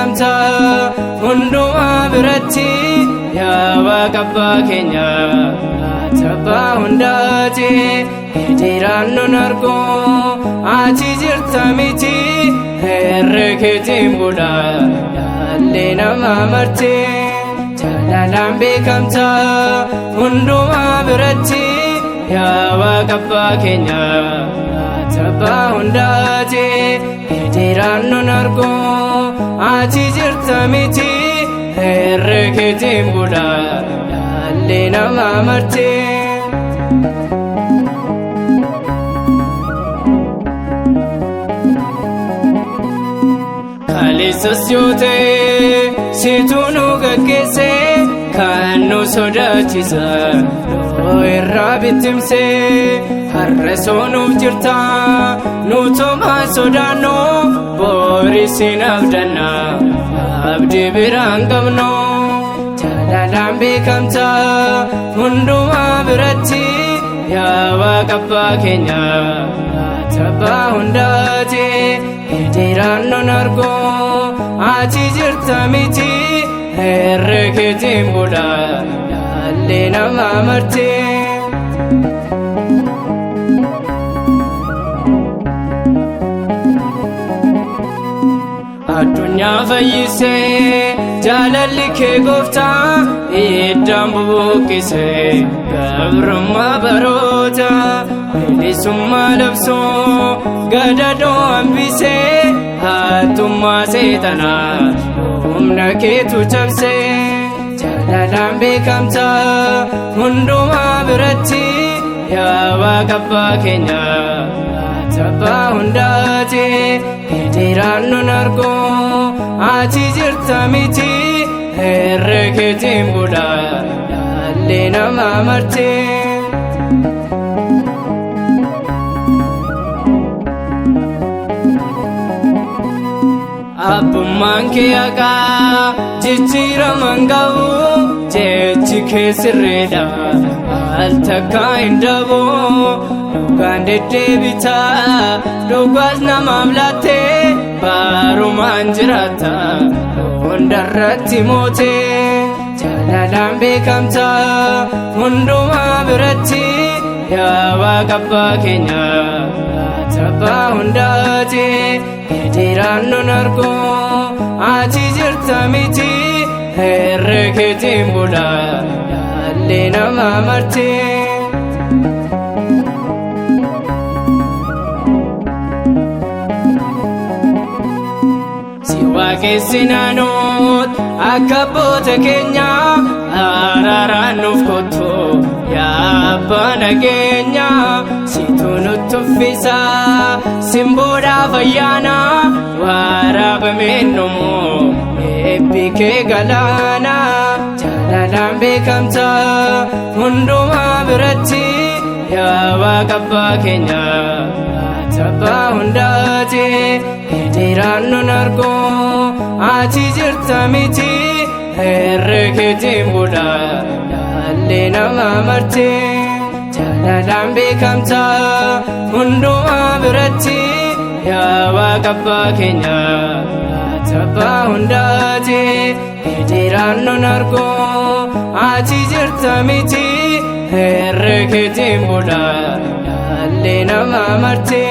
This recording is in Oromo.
beekamta hundumaa biratti yaa Waaqa abbaa keenya abbaa hundaati hiriiraan nun argu ati jirta miti herrekeetiin bula dhalli namaa marti jaalalaan beekamta hundumaa biratti yaa Waaqa abbaa keenya abbaa hundaati hiriiraan nun argu ati jirta miti herrekeetiin bula dhalli namaa marti kaleessas yoo ta'e situ nu gaggeesse kan nu sodaachisa loo irraa bittimse har'a soonuuf jirta nutumaa sodaannu boorisiin abdanna abdii biraan qabnu jaalalaan beekamta hundumaa biratti yaa Waaqa abbaa keenya abbaa hundaati hiriiraan nun argu ati jirta miti herrekeetiin bula dhalli namaa marti addunyaa fayyisee jaalalli kee gooftaa iddaan bubuqqisee gabrummaa baroota bilisummaa labsuu gadadoo hambisee hatummaa seexanaa humna keetu cabsee jaalalaan beekamta hundumaa biratti yaa Waaqa abbaa keenya abbaa hundaati hiriiraan nun argu ati jirta miti herrekeetiin bula dhalli namaa marti abbummaan kee haqaa jijjiiraman qabu jechi kee sirriidha al takkaa hin dhabu dhugaan deddeebita dhugaas namaaf laatte baarumaan jiraata hundarratti moote jaalalaan beekamta hundumaa biratti yaa Waaqa abbaa keenya abbaa hundaati hiriiraan nun argu ati jirta miti herrekeetiin bula dhalli namaa marti si waaqessinaanut akka abboota keenya araaraan nuuf kottu yaa abbaa nageenya situ nutti uffisa simboodhaaf ayyaana waraabameen dhumu eebbi kee galaana jaalalaan beekamta hundumaa biratti yaa Waaqa abbaa keenya abbaa hundaati hiriiraan nun argu ati jirta miti herrekeetiin bula dhalli namaa marti jaalalaan beekamta hundumaa biratti yaa Waaqa abbaa keenya abbaa hundaati hiriiraan nun argu ati jirta miti herrekeetiin bula dhalli namaa marti